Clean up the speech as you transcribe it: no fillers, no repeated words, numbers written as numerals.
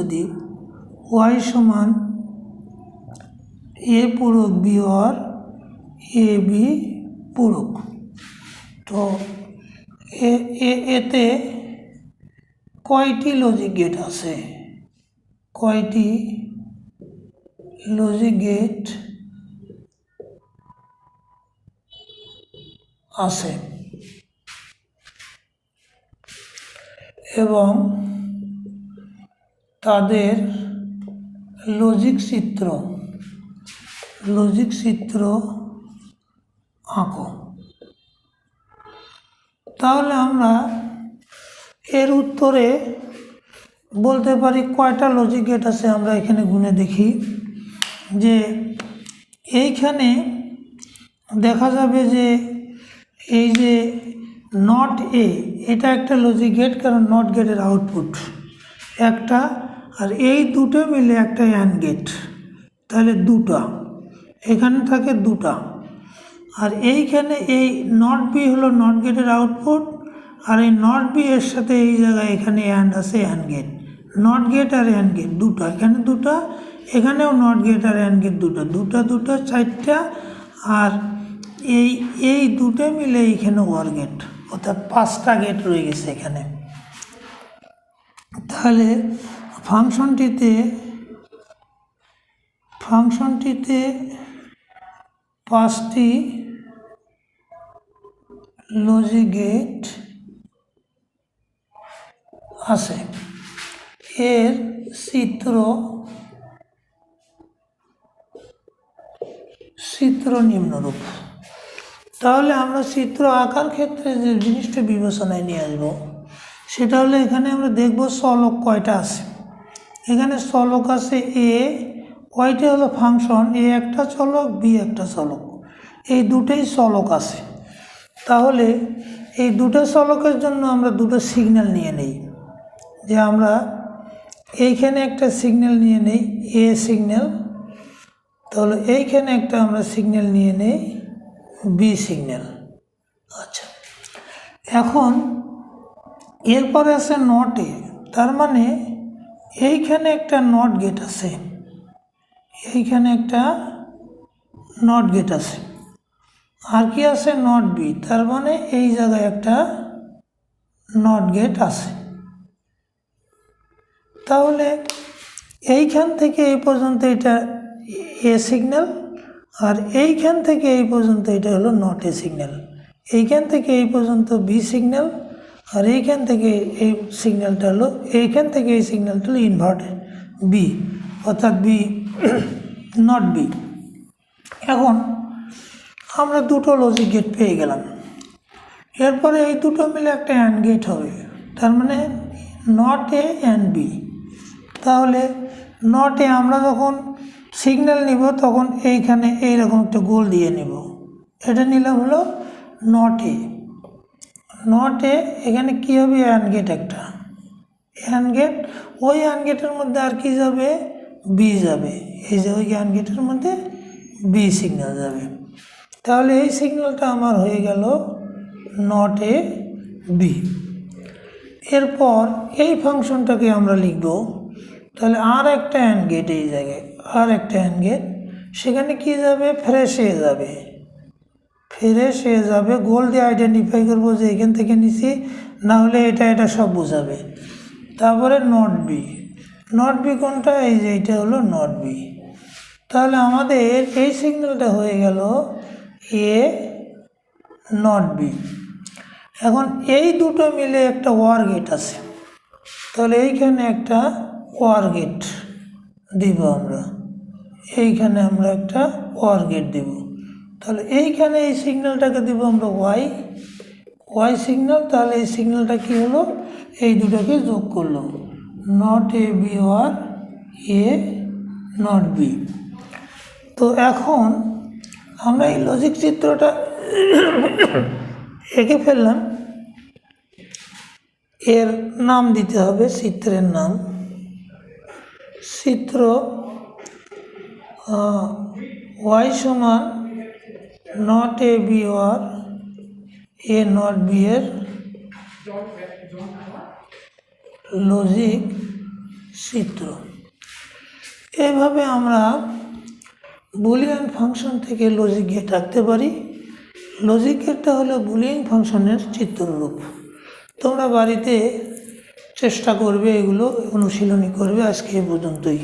যদি y সমান a পূরক b और a b পূরক, তো এতে কয়টি লজিক গেট আছে, কয়টি লজিক গেট আছে এবং তাদের লজিক চিত্র আঁকো। তাহলে আমরা এর উত্তরে বলতে পারি কয়টা লজিক গেট আছে। আমরা এখানে গুনে দেখি যে এইখানে দেখা যাবে যে এই যে নট এ, এটা একটা লজিক গেট, কারণ নট গেটের আউটপুট একটা, আর এই দুটো মিলে একটা অ্যান্ড গেট, তাহলে দুটা এখানে থাকে দুটা। আর এইখানে এই নট বি হলো নট গেটের আউটপুট, আর এই নট বি এর সাথে এই জায়গায় এখানে অ্যান্ড আছে, অ্যান্ড গেট, নট গেট আর অ্যান্ড গেট দুটো, এখানে দুটো, এখানেও নট গেট আর অ্যান্ড গেট দুটো, দুটো চারটা, আর এই দুটো মিলে এইখানে ওয়ার গেট, অর্থাৎ 5টা গেট রয়ে গেছে এখানে। তাহলে ফাংশনটিতে 5টি লজিক গেট আছে। এর চিত্র নিম্নরূপ। তাহলে আমরা চিত্র আঁকার ক্ষেত্রে যে জিনিসটা বিবেচনায় নিয়ে আসবো সেটা হলো, এখানে আমরা দেখব চলক কয়টা আছে। এখানে চলক আছে এ, কয়টা হলো ফাংশন, এ একটা চলক, বি একটা চলক, এই দুটোই চলক আছে। তাহলে এই দুটো চলকের জন্য আমরা দুটো সিগন্যাল নিয়ে নেই, যে আমরা এইখানে একটা সিগন্যাল নিয়ে নেই এ সিগন্যাল, তাহলে এইখানে একটা আমরা সিগন্যাল নিয়ে নেই বি সিগন্যাল। আচ্ছা, এখন এরপরে আছে নট এ, তার মানে এইখানে একটা নট গেট আছে, এইখানে একটা নট গেট আছে, আর কি আছে নট বি, তার মানে এই জায়গায় একটা নট গেট আছে। তাহলে এইখান থেকে এই পর্যন্ত এটা এ সিগন্যাল, আর এইখান থেকে এই পর্যন্ত এটা হলো নট এ সিগন্যাল, এইখান থেকে এই পর্যন্ত বি সিগন্যাল, আর এইখান থেকে এই সিগন্যালটা হলো, এইখান থেকে এই সিগন্যালটা হলো ইনভার্টেড বি, অর্থাৎ বি নট বি। এখন আমরা দুটো লজিক গেট পেয়ে গেলাম। এরপরে এই দুটো মিলে একটা অ্যান্ড গেট হবে, তার মানে নট এ অ্যান্ড বি। তাহলে নট এ আমরা যখন সিগন্যাল নিব তখন এইখানে এইরকম একটা গোল দিয়ে নিব, এটা নিলাম হলো নট এ। এখানে কী হবে, অ্যান্ড গেট একটা, অ্যান্ড গেট, ওই অ্যান্ড গেটের মধ্যে আর কি যাবে, বি যাবে, এই যে ওই অ্যান্ড গেটের মধ্যে বি সিগন্যাল যাবে। তাহলে এই সিগন্যালটা আমার হয়ে গেল নট এ বি। এরপর এই ফাংশনটাকে আমরা লিখব, তাহলে আর একটা অ্যান্ড গেট, এই জায়গায় আর একটা অ্যান্ড গেট, সেখানে কি যাবে, ফ্রেশ হয়ে যাবে, গোল দিয়ে আইডেন্টিফাই করবো যে এখান থেকে নিছি, না হলে এটা সব বোঝাবে। তারপরে নট বি কোনটা, এই যে এটা হলো নট বি। তাহলে আমাদের এই সিগন্যালটা হয়ে গেল এ নট বি। এখন এই দুটো মিলে একটা ওয়ার গেট আছে, তাহলে এইখানে একটা ওয়ার গেট দিব আমরা, এইখানে আমরা একটা ওয়ার গেট দিব। তাহলে এইখানে এই সিগন্যালটাকে দিব আমরা ওয়াই সিগন্যাল। তাহলে এই সিগন্যালটা কি হলো, এই দুটোকে যোগ করলো, not A B or A not B. তো এখন আমরা এই লজিক চিত্রটা এঁকে ফেললাম, এর নাম দিতে হবে, চিত্রের নাম, চিত্র ওয়াই সমান not A B or A not B এর লজিক চিত্র। এভাবে আমরা বুলিয়ান ফাংশন থেকে লজিক গেট আঁকতে পারি। লজিক গেটটা হলো বুলিয়ান ফাংশনের চিত্ররূপ। তোমরা বাড়িতে চেষ্টা করবে, এগুলো অনুশীলনী করবে। আজকে এই পর্যন্তই।